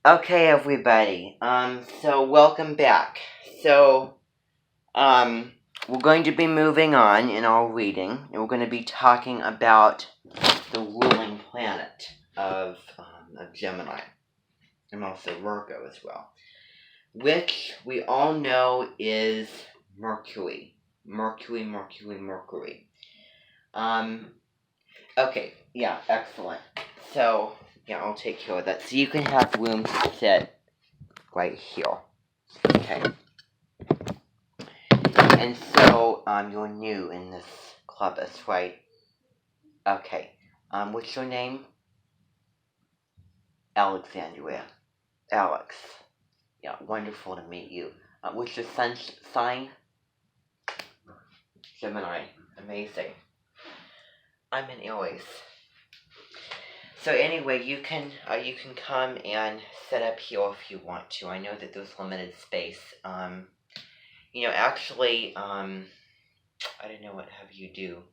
Okay, everybody. So welcome back. So, we're going to be moving on in our reading, and we're going to be talking about the ruling planet of Gemini, and also Virgo as well, which we all know is Mercury. Mercury. Okay, yeah, excellent. So, yeah, I'll take care of that. So you can have room to sit right here. Okay. And so, you're new in this clubus, right? Okay. What's your name? Alexandria. Alex. Yeah, wonderful to meet you. What's your sign? Gemini. Amazing. I'm an Aries. So anyway, you can come and set up here if you want to. I know that there's limited space. Actually, I don't know what have you do.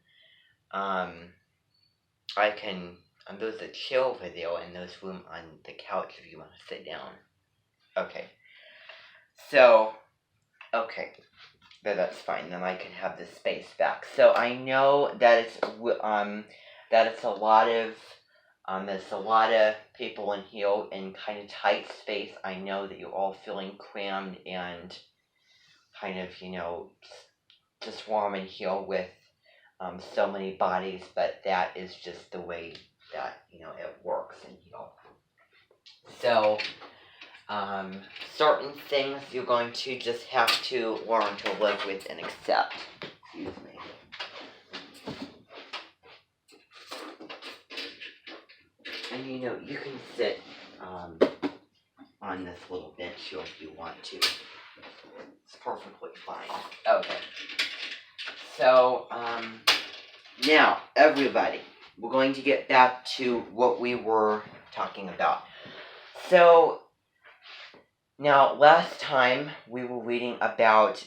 I can. There's a chair over there, and there's room on the couch if you want to sit down. Okay. So, okay, that's fine. Then I can have the space back. So I know that it's a lot of there's a lot of people in here in kind of tight space. I know that you're all feeling crammed and kind of just warm in here with so many bodies, but that is just the way that it works in here. So certain things you're going to just have to learn to live with and accept. Excuse me. And you can sit on this little bench here if you want to. It's perfectly fine. Okay. So now everybody, we're going to get back to what we were talking about. So now, last time we were reading about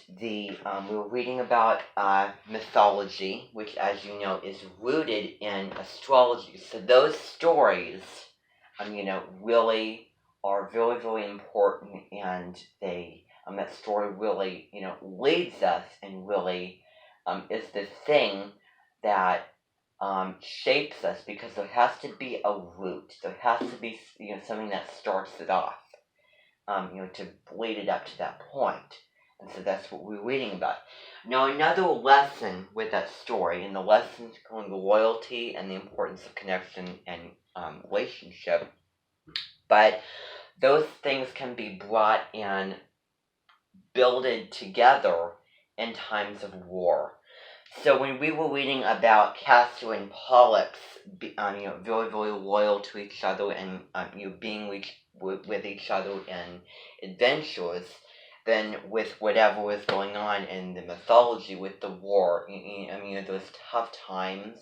mythology, which, as you know, is rooted in astrology. So those stories, really are very, very important, and that story really, leads us, and really, is the thing that shapes us, because there has to be a root. There has to be, something that starts it off. To lead it up to that point. And so that's what we're reading about. Now, another lesson with that story, and the lessons called the loyalty and the importance of connection and relationship, but those things can be brought and builded together in times of war. So when we were reading about Castor and Pollux, very, very loyal to each other, and being with each other in adventures, then with whatever was going on in the mythology with the war, those tough times,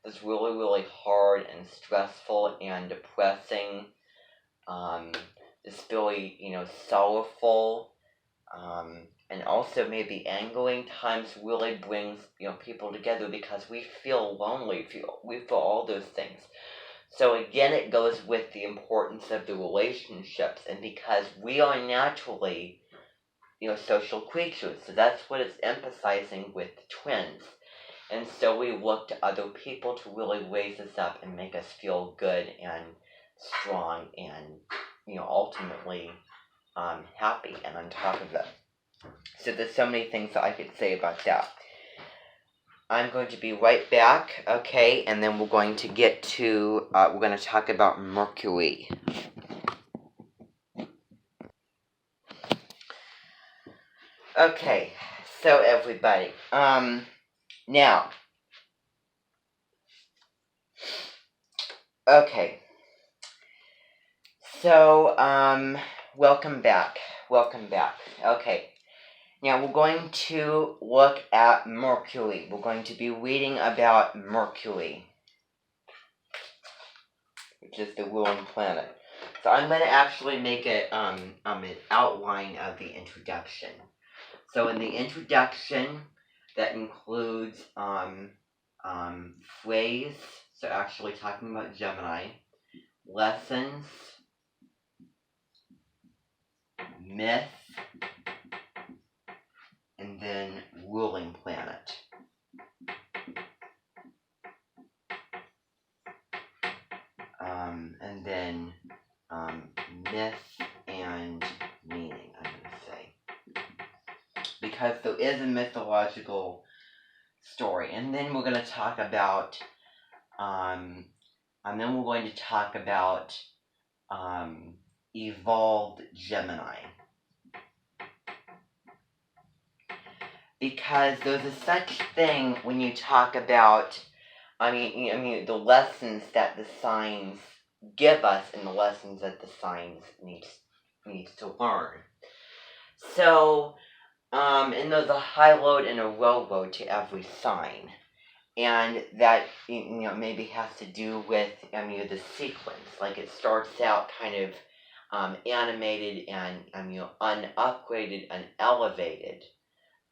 those really, really hard and stressful and depressing, just really, sorrowful, and also maybe angering times really brings people together, because we feel lonely, we feel all those things. So again, it goes with the importance of the relationships, and because we are naturally social creatures, so that's what it's emphasizing with the twins. And so we look to other people to really raise us up and make us feel good and strong and ultimately happy and on top of that. So there's so many things that I could say about that. I'm going to be right back, okay? And then we're going to get to, we're going to talk about Mercury. Okay, so everybody, now, okay, so, welcome back, okay. Now we're going to look at Mercury. We're going to be reading about Mercury, which is the ruling planet. So I'm going to actually make an outline of the introduction. So in the introduction, that includes phrase, so actually talking about Gemini, lessons, myth, and then ruling planet. And then myth and meaning, I'm going to say. Because there is a mythological story. And then we're going to talk about, evolved Gemini. Because there's a such thing when you talk about, the lessons that the signs give us and the lessons that the signs needs to learn. So, and there's a high load and a low load to every sign. And that, maybe has to do with, the sequence. Like it starts out kind of animated and, unupgraded and elevated.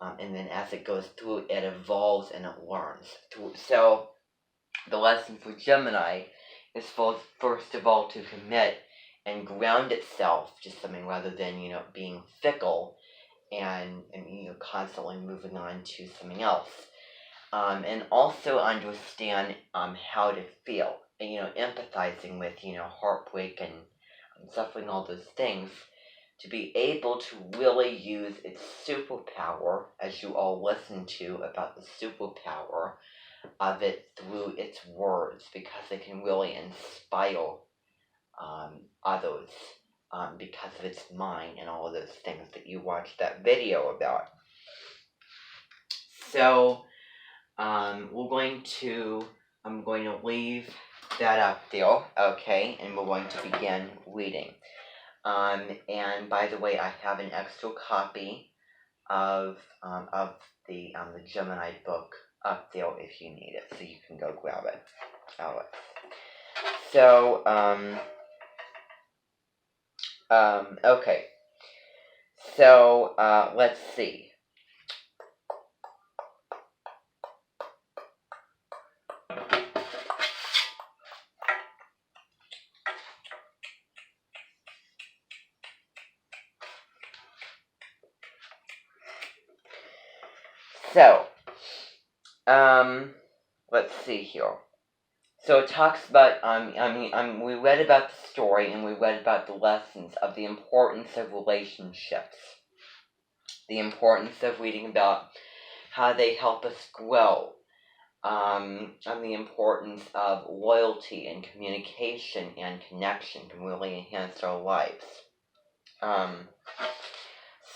And then as it goes through, it evolves and it learns. So, the lesson for Gemini is first of all to commit and ground itself to something rather than, being fickle and constantly moving on to something else. And also understand how to feel, and, empathizing with, heartbreak and suffering, all those things, to be able to really use its superpower, as you all listen to about the superpower of it through its words, because it can really inspire others because of its mind and all of those things that you watched that video about. So, I'm going to leave that up there, okay, and we're going to begin reading. And by the way, I have an extra copy of the Gemini book up there if you need it, so you can go grab it. Alex. So, okay. So, let's see. So, let's see here. So it talks about, we read about the story and we read about the lessons of the importance of relationships. The importance of reading about how they help us grow. And the importance of loyalty and communication and connection can really enhance our lives.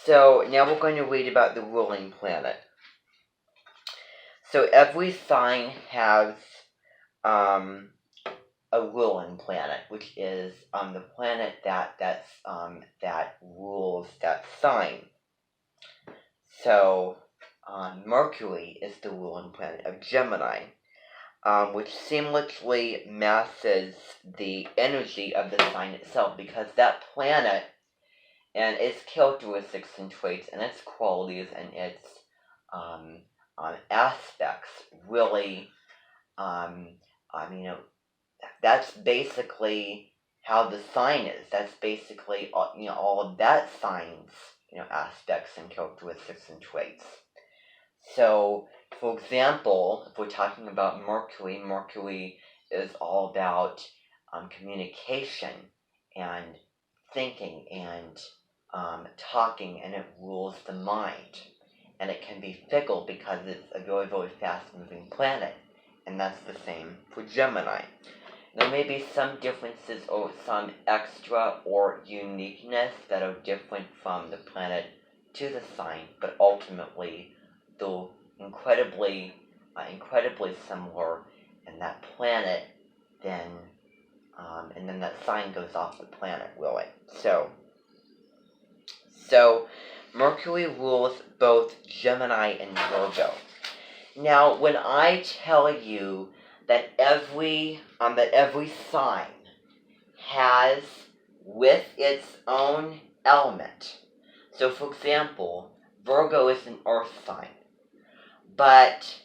So now we're going to read about the ruling planet. So every sign has a ruling planet, which is the planet that rules that sign. So Mercury is the ruling planet of Gemini, which seamlessly matches the energy of the sign itself, because that planet and its characteristics and traits and its qualities and its aspects really, that's basically how the sign is. That's basically, all of that sign's, aspects and characteristics and traits. So, for example, if we're talking about Mercury, Mercury is all about communication and thinking and talking, and it rules the mind. And it can be fickle because it's a very, very fast-moving planet. And that's the same for Gemini. There may be some differences or some extra or uniqueness that are different from the planet to the sign, but ultimately they're incredibly similar, and that planet then, and then that sign goes off the planet, really. So Mercury rules both Gemini and Virgo. Now, when I tell you that every sign has with its own element, so for example, Virgo is an earth sign, but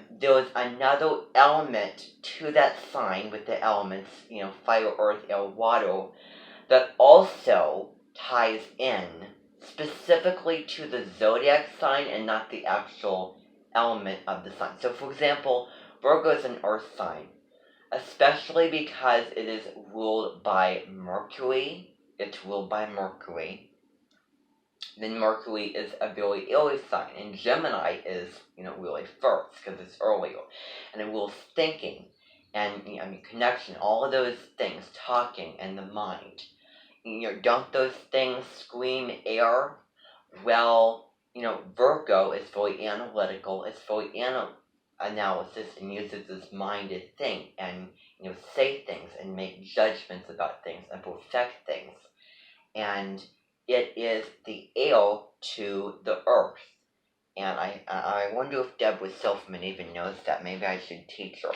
there's another element to that sign with the elements, fire, earth, air, water, that also ties in specifically to the zodiac sign and not the actual element of the sign. So, for example, Virgo is an earth sign, especially because it is ruled by Mercury. It's ruled by Mercury. Then Mercury is a very early sign, and Gemini is, really first because it's earlier, and it rules thinking and connection, all of those things, talking and the mind. Don't those things scream air? Well, Virgo is very analytical. It's very analysis and uses its mind to think and say things and make judgments about things and perfect things. And it is the air to the earth. And I wonder if Deborah Silverman even knows that. Maybe I should teach her.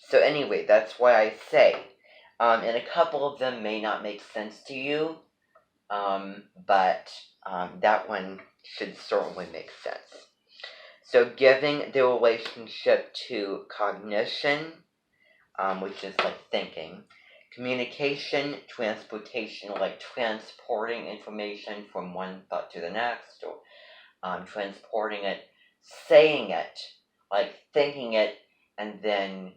So anyway, that's why I say, and a couple of them may not make sense to you, but that one should certainly make sense. So giving the relationship to cognition, which is like thinking, communication, transportation, like transporting information from one thought to the next, or transporting it, saying it, like thinking it, and then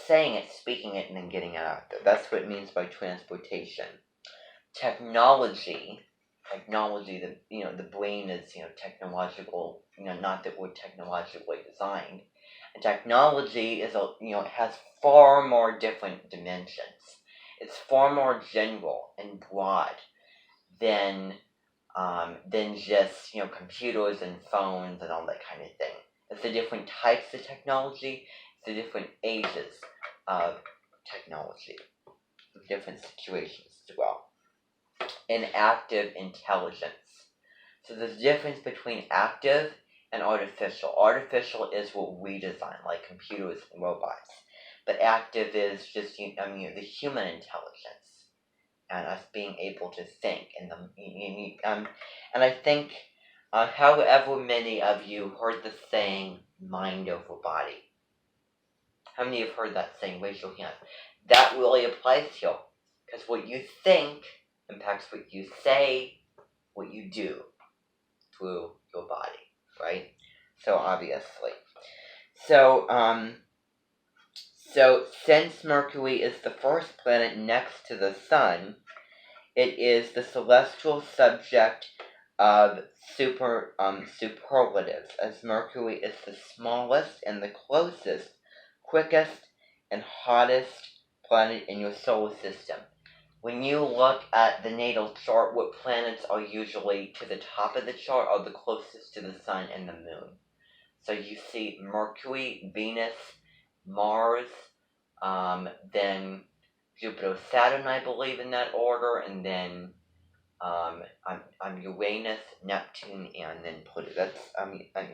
saying it, speaking it, and then getting it out there. That's what it means by transportation. Technology, the brain is, technological, not that we're technologically designed. And technology is, has far more different dimensions. It's far more general and broad than just, computers and phones and all that kind of thing. It's the different types of technology, it's the different ages of technology, different situations as well. And active intelligence. So there's a difference between active and artificial. Artificial is what we design, like computers and robots. But active is just, the human intelligence and us being able to think. And I think, however many of you heard the saying, mind over body. How many have heard that saying? Raise your hand. That really applies here. Because what you think impacts what you say, what you do through your body, right? So obviously. So since Mercury is the first planet next to the Sun, it is the celestial subject of superlatives, as Mercury is the smallest and the closest, quickest, and hottest planet in your solar system. When you look at the natal chart, what planets are usually to the top of the chart are the closest to the Sun and the Moon. So you see Mercury, Venus, Mars, then Jupiter, Saturn, I believe, in that order, and then Uranus, Neptune, and then Pluto.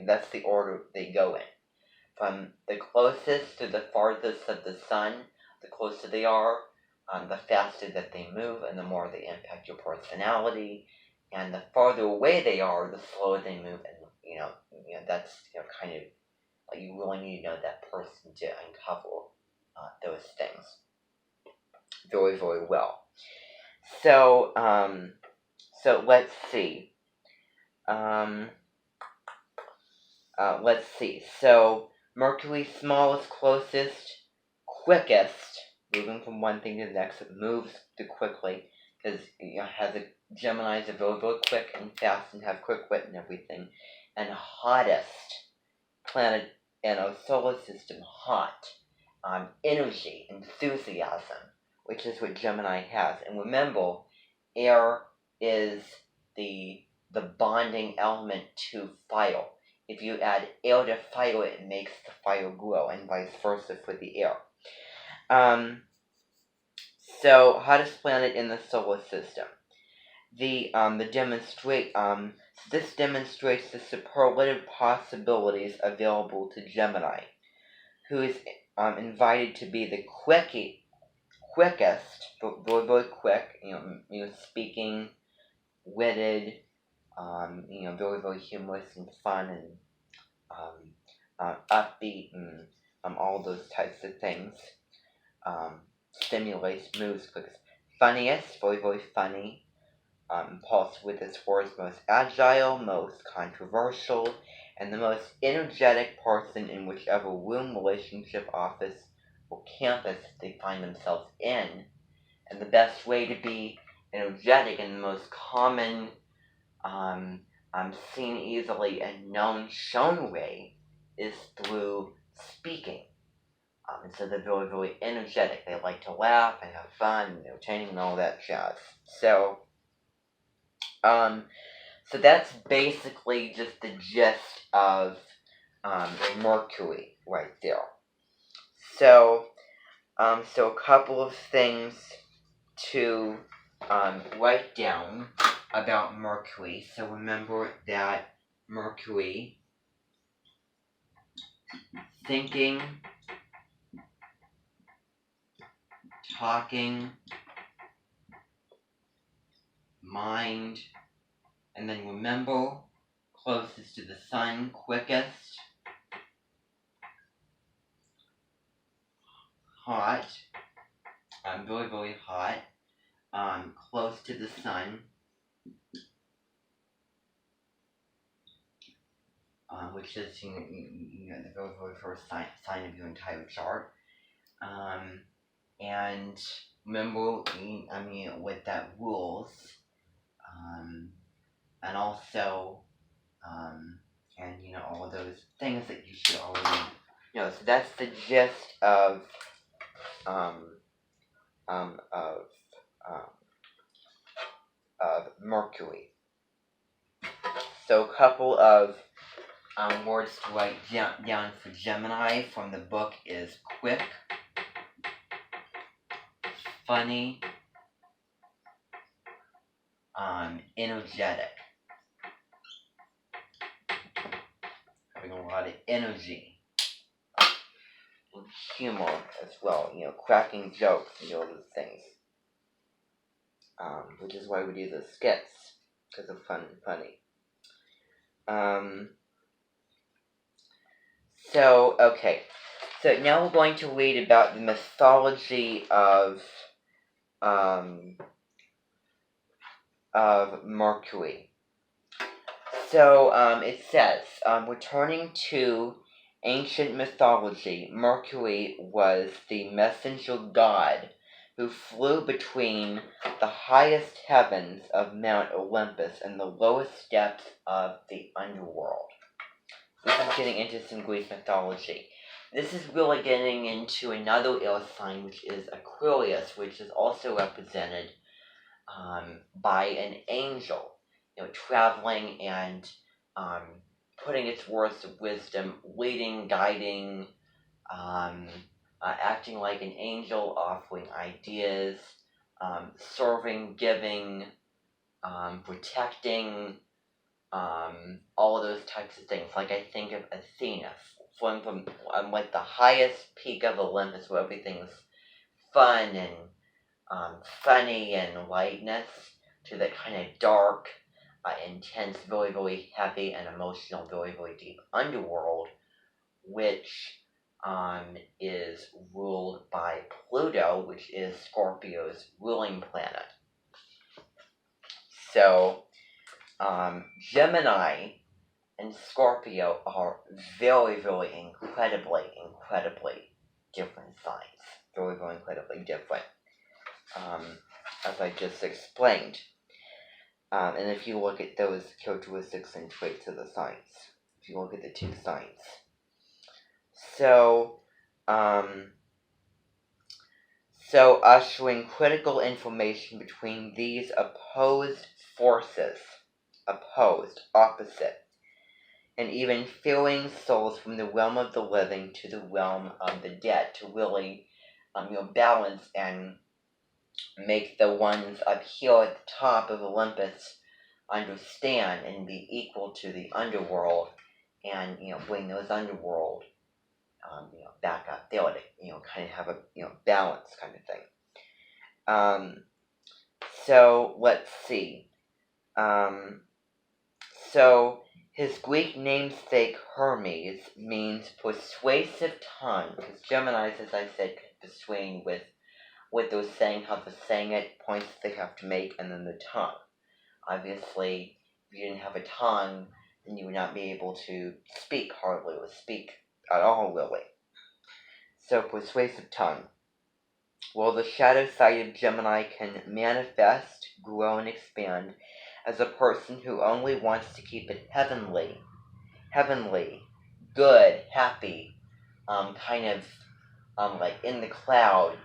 That's the order they go in. From the closest to the farthest of the Sun, the closer they are, the faster that they move, and the more they impact your personality. And the farther away they are, the slower they move, and that's kind of like you really need to know that person to uncover those things very, very well. So let's see. Let's see. So Mercury, smallest, closest, quickest, moving from one thing to the next. It moves too quickly because has a Gemini's are very, very quick and fast and have quick wit and everything. And hottest planet in our solar system, hot, energy, enthusiasm, which is what Gemini has. And remember, air is the bonding element to fire. If you add air to fire, it makes the fire grow, and vice versa for the air. So hottest planet in the solar system. This demonstrates the superlative possibilities available to Gemini, who is invited to be the quickest, very, very quick, speaking, witted, very, very humorous and fun and upbeat and all those types of things. Stimulates, moves, clicks, funniest, very, very funny, impulsive with his words, most agile, most controversial, and the most energetic person in whichever room, relationship, office, or campus they find themselves in. And the best way to be energetic and the most common, seen easily and known, shown way is through speaking. And so they're very, very energetic. They like to laugh and have fun and entertaining and all that jazz. So that's basically just the gist of Mercury right there. So a couple of things to write down about Mercury. So remember that Mercury, thinking, talking, mind, and then remember, closest to the sun, quickest, hot, very, very hot, close to the sun, which is the very, very first sign of your entire chart. And remember, with that rules, and also, and all of those things that you should already know. So that's the gist of Mercury. So a couple of words to write down for Gemini from the book is quick, funny, energetic, having a lot of energy, and humor as well, cracking jokes and all those things, which is why we do the skits, because of fun and funny. Okay. So now we're going to read about the mythology of Mercury. So it says, returning to ancient mythology, Mercury was the messenger god who flew between the highest heavens of Mount Olympus and the lowest depths of the underworld. This is getting into some Greek mythology. This is really getting into another air sign, which is Aquarius, which is also represented by an angel, traveling and putting its words of wisdom, leading, guiding, acting like an angel, offering ideas, serving, giving, protecting, all of those types of things. Like I think of Athena, flying from like the highest peak of Olympus, where everything's fun and funny and lightness, to the kind of dark, intense, very, very heavy and emotional, very, very deep underworld, which is ruled by Pluto, which is Scorpio's ruling planet. So, Gemini and Scorpio are very, very incredibly different signs. Very, very incredibly different. As I just explained. And if you look at those characteristics and traits of the signs, if you look at the two signs. So ushering critical information between these opposed forces, opposite, and even ferrying souls from the realm of the living to the realm of the dead, to really balance and make the ones up here at the top of Olympus understand and be equal to the underworld, and bring those underworld back up there to kind of have a balance kind of thing. So let's see. So his Greek namesake Hermes means persuasive tongue, because Geminis, as I said, can persuade with what they're saying, how they're saying it, points they have to make, and then the tongue. Obviously, if you didn't have a tongue, then you would not be able to speak hardly, or speak at all, really. So, persuasive tongue. Well, the shadow side of Gemini can manifest, grow, and expand as a person who only wants to keep it heavenly, good, happy, kind of like in the clouds,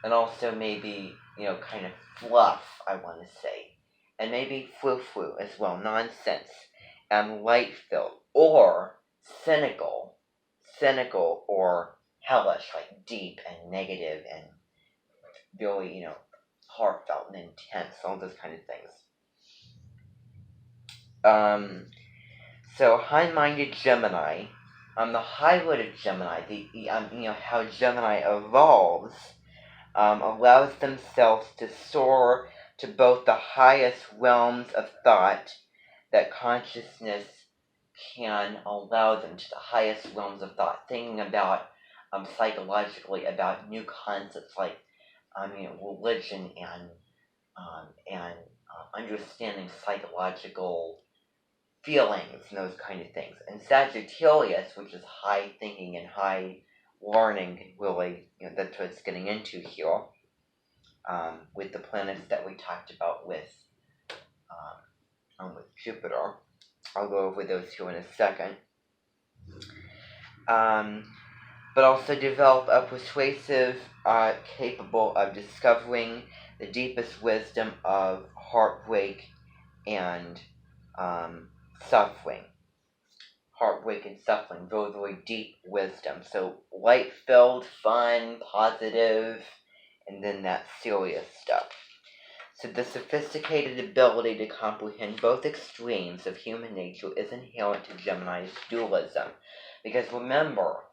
and also maybe, kind of fluff, I want to say, and maybe foo-foo as well, nonsense, and light-filled, or cynical, or hellish, like deep and negative and really, heartfelt and intense, all those kind of things. So high-minded Gemini, the highlight of Gemini, how Gemini evolves, allows themselves to soar to both the highest realms of thought that consciousness can allow them, to the highest realms of thought, thinking about, psychologically, about new concepts like, religion and understanding psychological feelings and those kind of things. And Sagittarius, which is high thinking and high learning, really, that's what it's getting into here, with the planets that we talked about with Jupiter. I'll go over those two in a second. But also develop a persuasive, capable of discovering the deepest wisdom of heartbreak and suffering. Heartbreak and suffering, very, very deep wisdom. So light-filled, fun, positive, and then that serious stuff. So the sophisticated ability to comprehend both extremes of human nature is inherent to Gemini's dualism. Because remember,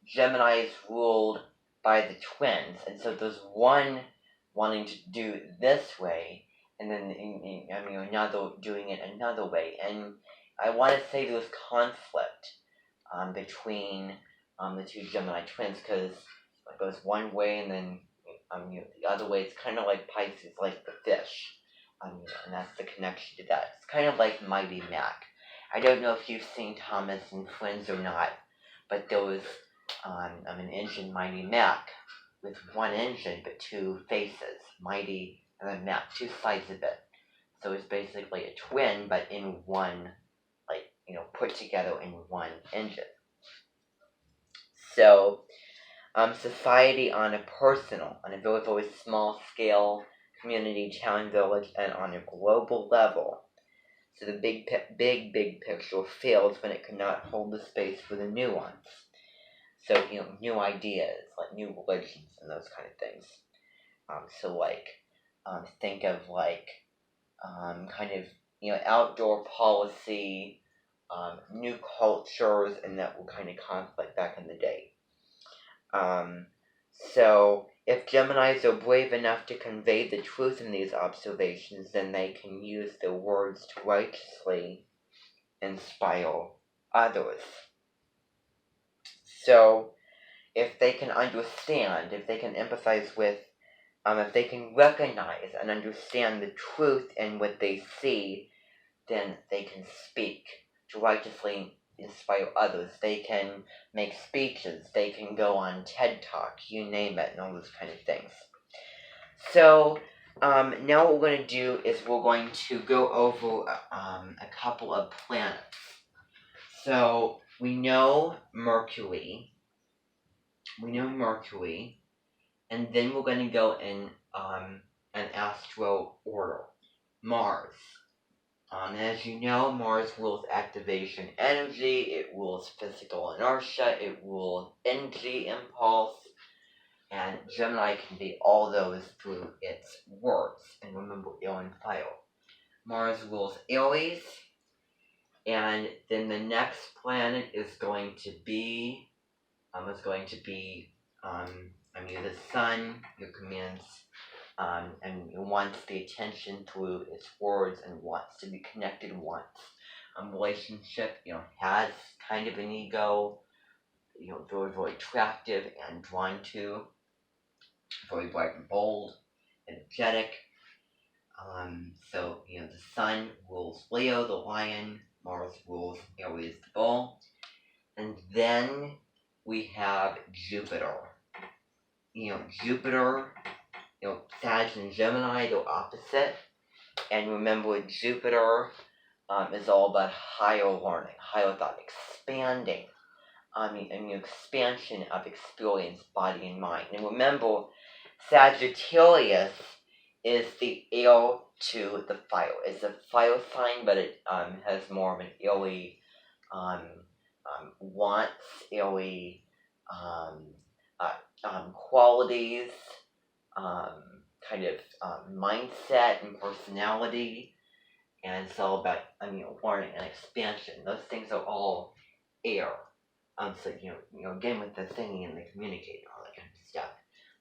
Gemini is ruled by the twins, and so there's one wanting to do this way, and then another doing it another way. And I want to say there's conflict between the two Gemini twins, because it goes one way and then the other way. It's kind of like Pisces, like the fish, and that's the connection to that. It's kind of like Mighty Mac. I don't know if you've seen Thomas and Friends or not, but there was an engine, Mighty Mac, with one engine but two faces, Mighty and then Mac, two sides of it. So it's basically a twin, but in one, put together in one engine. So, society on a very, very small scale, community, town, village, and on a global level. So the big picture fails when it cannot hold the space for the nuance. So, new ideas, like new religions and those kind of things. Think of kind of, outdoor policy, new cultures, and that will kind of conflict back in the day. So, if Geminis are brave enough to convey the truth in these observations, then they can use their words to righteously inspire others. So, if they can understand, if they can empathize with, if they can recognize and understand the truth in what they see, then they can speak to righteously inspire others. They can make speeches, they can go on TED Talk, you name it, and all those kind of things. So, now what we're going to do is we're going to go over a couple of planets. So, we know Mercury, and then we're going to go in an astro order. Mars. As you know, Mars rules activation energy, it rules physical inertia, it rules energy impulse, and Gemini can be all those through its words. And remember, air and fire. Mars rules Aries, and then the next planet is going to be, the Sun, your commands, and wants the attention through its words and wants to be connected, wants a relationship, has kind of an ego, very, very attractive and drawn to. very bright and bold, energetic. So, the Sun rules Leo, the lion, Mars rules Aries, the bull. And then we have Jupiter. Jupiter, Sag and Gemini, they're opposite. And remember, Jupiter is all about higher learning, higher thought, expanding. Expansion of experience, body and mind. And remember, Sagittarius is the heir to the fire. It's a fire sign, but it has more of an airy wants, airy qualities, mindset and personality, and it's all about learning and expansion. Those things are all air. So again with the singing and the communicating, all that kind of stuff.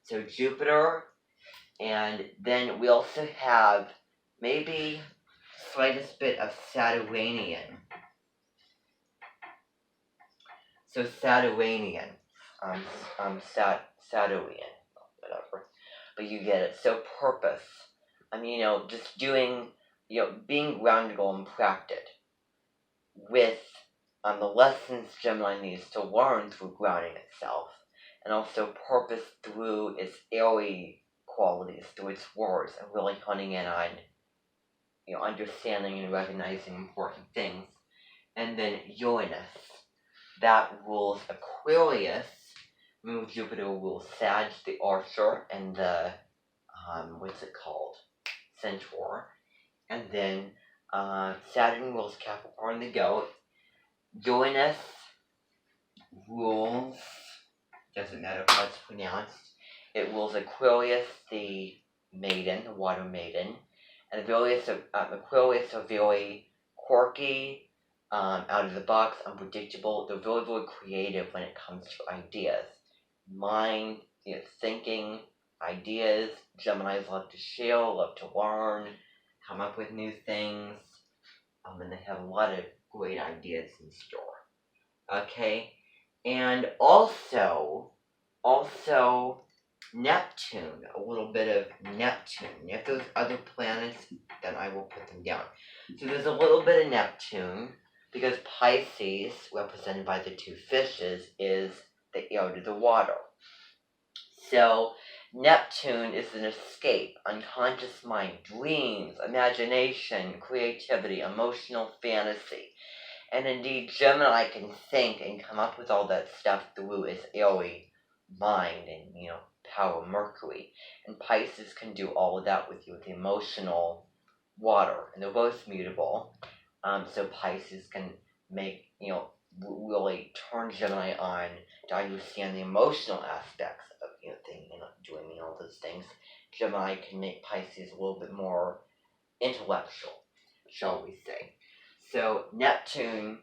So Jupiter, and then we also have maybe slightest bit of Saturnian. So Saturnian, Saturnian, whatever. But you get it. So purpose. Just doing, being grounded and practiced with the lessons Gemini needs to learn through grounding itself, and also purpose through its airy qualities, through its words, and really honing in on, understanding and recognizing important things. And then Uranus, that rules Aquarius. Remember, Jupiter rules Sag, the Archer, and the, Centaur. And then Saturn rules Capricorn, the Goat. Uranus rules, doesn't matter how it's pronounced, it rules Aquarius, the maiden, the water maiden. And Aquarius are very quirky, out of the box, unpredictable. They're very, very creative when it comes to ideas. Mind, thinking, ideas. Geminis love to share, love to learn, come up with new things, and they have a lot of great ideas in store. Okay, and also Neptune, a little bit of Neptune. If there's other planets, then I will put them down. So there's a little bit of Neptune, because Pisces, represented by the two fishes, is the heir to the water. So Neptune is an escape, unconscious mind, dreams, imagination, creativity, emotional fantasy. And indeed, Gemini can think and come up with all that stuff through its airy mind and, power Mercury. And Pisces can do all of that with you, with the emotional water. And they're both mutable. So Pisces can make, really turn Gemini on to understand the emotional aspects of, doing all those things. Gemini can make Pisces a little bit more intellectual, shall we say. So Neptune,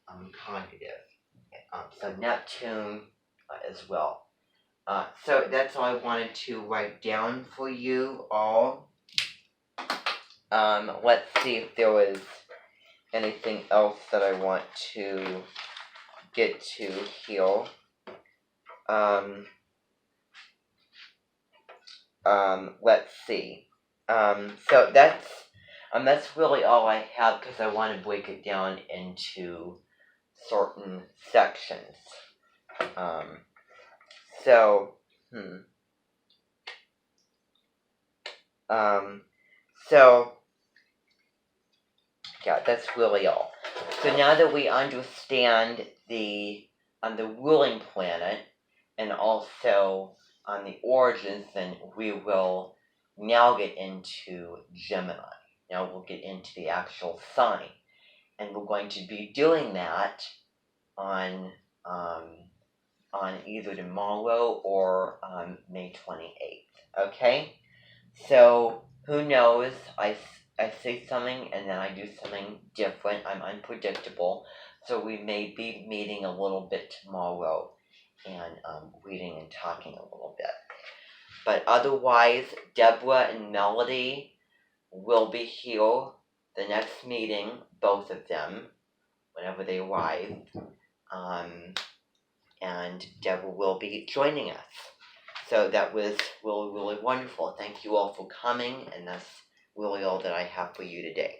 I'm cognitive. So Neptune as well. So that's all I wanted to write down for you all. Let's see if there was anything else that I want to get to here. Let's see. So that's really all I have, because I want to break it down into certain sections. So yeah, that's really all. So now that we understand the ruling planet and also on the origins, then we will now get into Gemini. Now we'll get into the actual sign, and we're going to be doing that on either tomorrow or May 28th. Okay, so who knows? I say something and then I do something different. I'm unpredictable, so we may be meeting a little bit tomorrow and reading and talking a little bit. But otherwise, Deborah and Melody will be here the next meeting, both of them, whenever they arrive. And Deborah will be joining us. So that was really, really wonderful. Thank you all for coming, and that's really all that I have for you today.